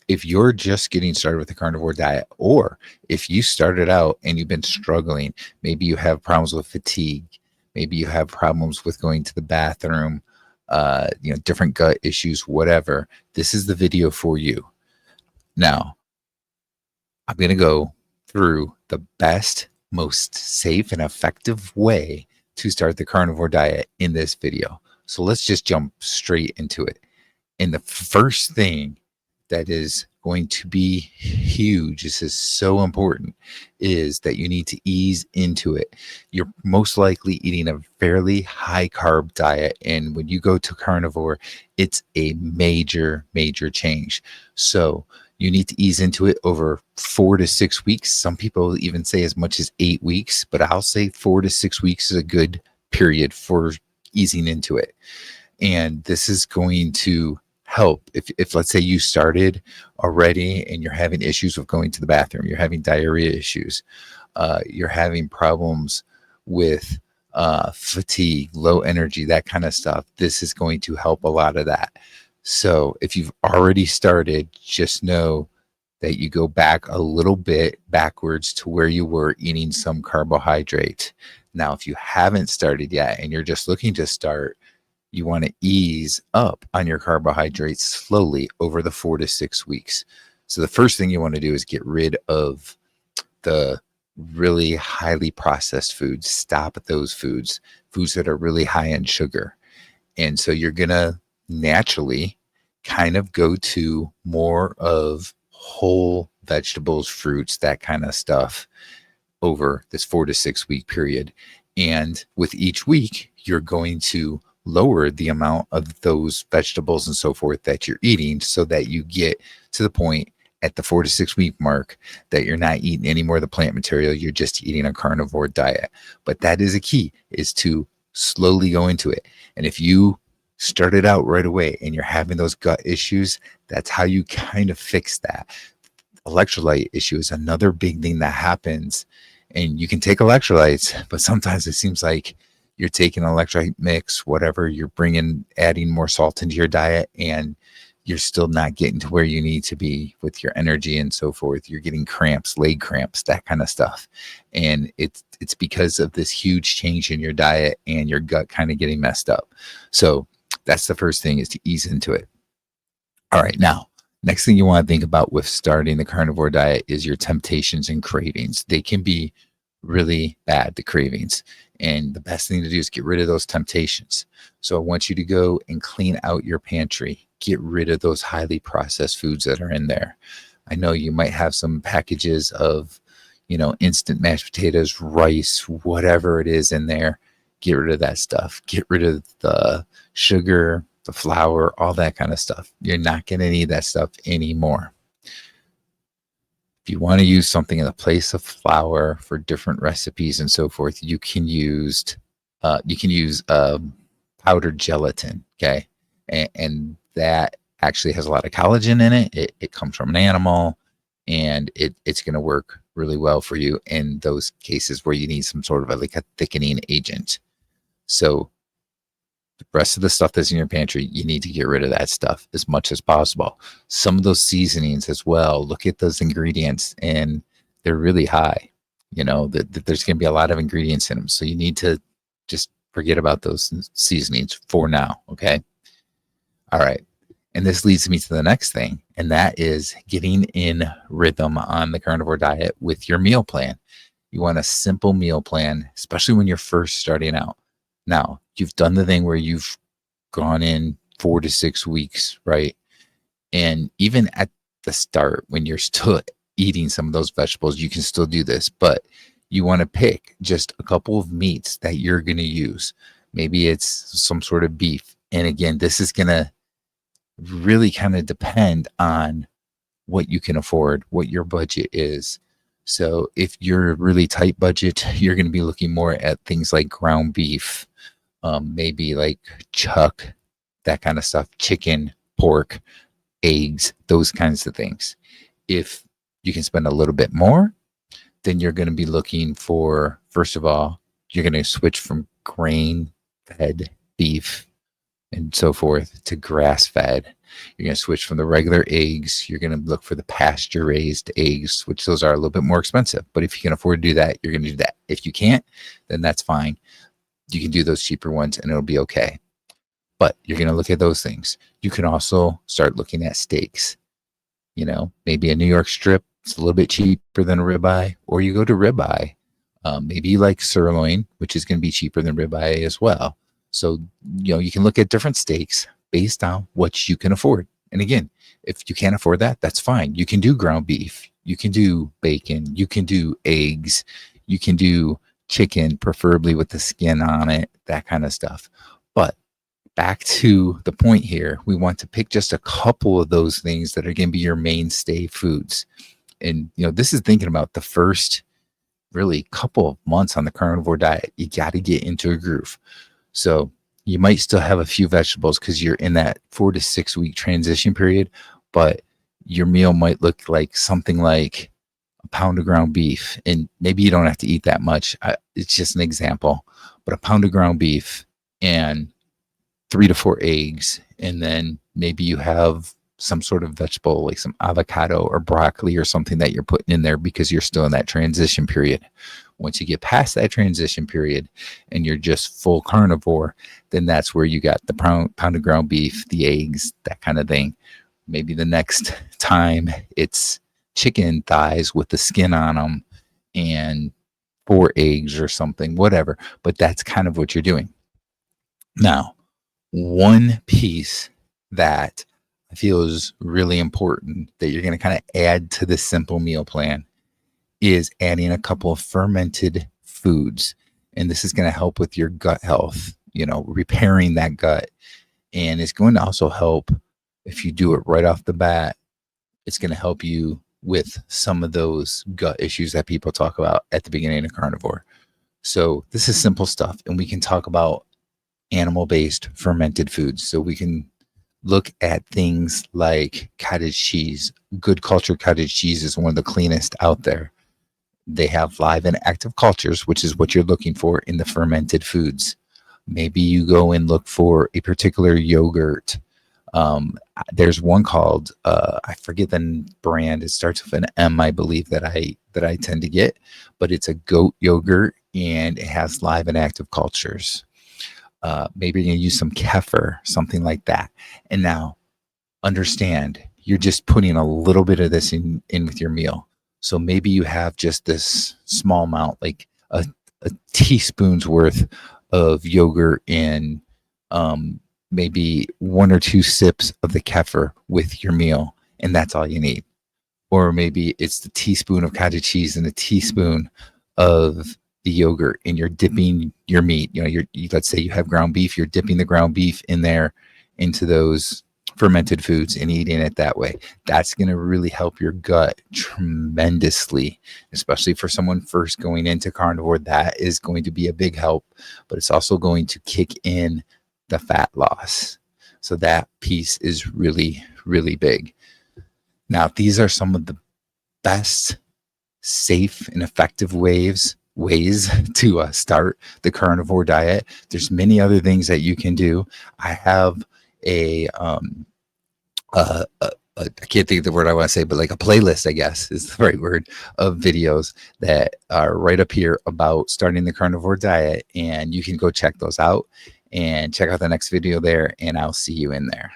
if you're just getting started with the carnivore diet, or if you started out and you've been struggling, maybe you have problems with fatigue, maybe you have problems with going to the bathroom, different gut issues, whatever, this is the video for you. Now, I'm going to go through the best, most safe and effective way to start the carnivore diet in this video. So let's just jump straight into it. And the first thing that is going to be huge, this is so important, is that you need to ease into it. You're most likely eating a fairly high carb diet. And when you go to carnivore, it's a major, major change. So you need to ease into it over 4 to 6 weeks. Some people even say as much as 8 weeks, but I'll say 4 to 6 weeks is a good period for easing into it. And this is going to help if let's say you started already and you're having issues with going to the bathroom, you're having diarrhea issues, you're having problems with fatigue, low energy, that kind of stuff. This is going to help a lot of that. So if you've already started, just know that you go back a little bit backwards to where you were eating some carbohydrate. Now, if you haven't started yet and you're just looking to start, you want to ease up on your carbohydrates slowly over the 4 to 6 weeks. So the first thing you want to do is get rid of the really highly processed foods. Stop at those foods that are really high in sugar. And so you're going to naturally kind of go to more of whole vegetables, fruits, that kind of stuff over this 4 to 6 week period. And with each week, you're going to lower the amount of those vegetables and so forth that you're eating so that you get to the point at the 4 to 6 week mark that you're not eating any more of the plant material. You're just eating a carnivore diet. But that is a key, is to slowly go into it. And if you started out right away and you're having those gut issues, that's how you kind of fix that. Electrolyte issue is another big thing that happens. And you can take electrolytes, but sometimes it seems like you're taking an electrolyte mix, whatever, you're adding more salt into your diet, and you're still not getting to where you need to be with your energy and so forth. You're getting cramps, leg cramps, that kind of stuff. And it's because of this huge change in your diet and your gut kind of getting messed up. So that's the first thing, is to ease into it. All right, now, next thing you want to think about with starting the carnivore diet is your temptations and cravings. They can be really bad, the cravings. And the best thing to do is get rid of those temptations. So I want you to go and clean out your pantry. Get rid of those highly processed foods that are in there. I know you might have some packages of, instant mashed potatoes, rice, whatever it is in there. Get rid of that stuff. Get rid of the sugar, the flour, all that kind of stuff. You're not going to need that stuff anymore. If you want to use something in the place of flour for different recipes and so forth, you can use powdered gelatin. Okay, and that actually has a lot of collagen in it. It comes from an animal, and it's going to work really well for you in those cases where you need some sort of a thickening agent. So the rest of the stuff that's in your pantry, you need to get rid of that stuff as much as possible. Some of those seasonings as well, look at those ingredients, and they're really high. There's going to be a lot of ingredients in them. So you need to just forget about those seasonings for now, okay? All right. And this leads me to the next thing, and that is getting in rhythm on the carnivore diet with your meal plan. You want a simple meal plan, especially when you're first starting out. Now, you've done the thing where you've gone in 4 to 6 weeks, right? And even at the start, when you're still eating some of those vegetables, you can still do this, but you want to pick just a couple of meats that you're going to use. Maybe it's some sort of beef. And again, this is going to really kind of depend on what you can afford, what your budget is. So if you're a really tight budget, you're going to be looking more at things like ground beef, maybe like chuck, that kind of stuff, chicken, pork, eggs, those kinds of things. If you can spend a little bit more, then you're going to be looking for, first of all, you're going to switch from grain-fed beef and so forth to grass-fed. You're going to switch from the regular eggs. You're going to look for the pasture raised eggs, which those are a little bit more expensive. But if you can afford to do that, you're going to do that. If you can't, then that's fine. You can do those cheaper ones and it'll be okay. But you're going to look at those things. You can also start looking at steaks. Maybe a New York strip. It's a little bit cheaper than a ribeye, or you go to ribeye. Maybe you like sirloin, which is going to be cheaper than ribeye as well. So, you can look at different steaks based on what you can afford. And again, if you can't afford that, that's fine. You can do ground beef. You can do bacon. You can do eggs. You can do chicken, preferably with the skin on it, that kind of stuff. But back to the point here, we want to pick just a couple of those things that are going to be your mainstay foods. And, this is thinking about the first really couple of months on the carnivore diet. You got to get into a groove. So you might still have a few vegetables because you're in that 4 to 6 week transition period, but your meal might look like something like a pound of ground beef. And maybe you don't have to eat that much. It's just an example, but a pound of ground beef and 3 to 4 eggs. And then maybe you have some sort of vegetable like some avocado or broccoli or something that you're putting in there because you're still in that transition period. Once you get past that transition period and you're just full carnivore, then that's where you got the pound of ground beef, the eggs, that kind of thing. Maybe the next time it's chicken thighs with the skin on them and 4 eggs or something, whatever. But that's kind of what you're doing. Now, one piece that I feel is really important that you're going to kind of add to this simple meal plan is adding a couple of fermented foods. And this is going to help with your gut health, repairing that gut. And it's going to also help if you do it right off the bat. It's going to help you with some of those gut issues that people talk about at the beginning of carnivore. So this is simple stuff. And we can talk about animal-based fermented foods. So we can look at things like cottage cheese. Good cultured cottage cheese is one of the cleanest out there. They have live and active cultures, which is what you're looking for in the fermented foods. Maybe you go and look for a particular yogurt. There's one called, I forget the brand. It starts with an M, I believe, that I tend to get, but it's a goat yogurt and it has live and active cultures. Maybe you're going to use some kefir, something like that. And now understand, you're just putting a little bit of this in with your meal. So maybe you have just this small amount, like a teaspoon's worth of yogurt and maybe 1 or 2 sips of the kefir with your meal. And that's all you need. Or maybe it's the teaspoon of cottage cheese and a teaspoon of the yogurt, and you're dipping your meat. Let's say you have ground beef, you're dipping the ground beef in there into those fermented foods and eating it that way. That's going to really help your gut tremendously, especially for someone first going into carnivore. That is going to be a big help, but it's also going to kick in the fat loss. So that piece is really, really big. Now, these are some of the best, safe, and effective ways to start the carnivore diet. There's many other things that you can do. I have I can't think of the word I want to say, but like a playlist, I guess is the right word, of videos that are right up here about starting the carnivore diet. And you can go check those out and check out the next video there, and I'll see you in there.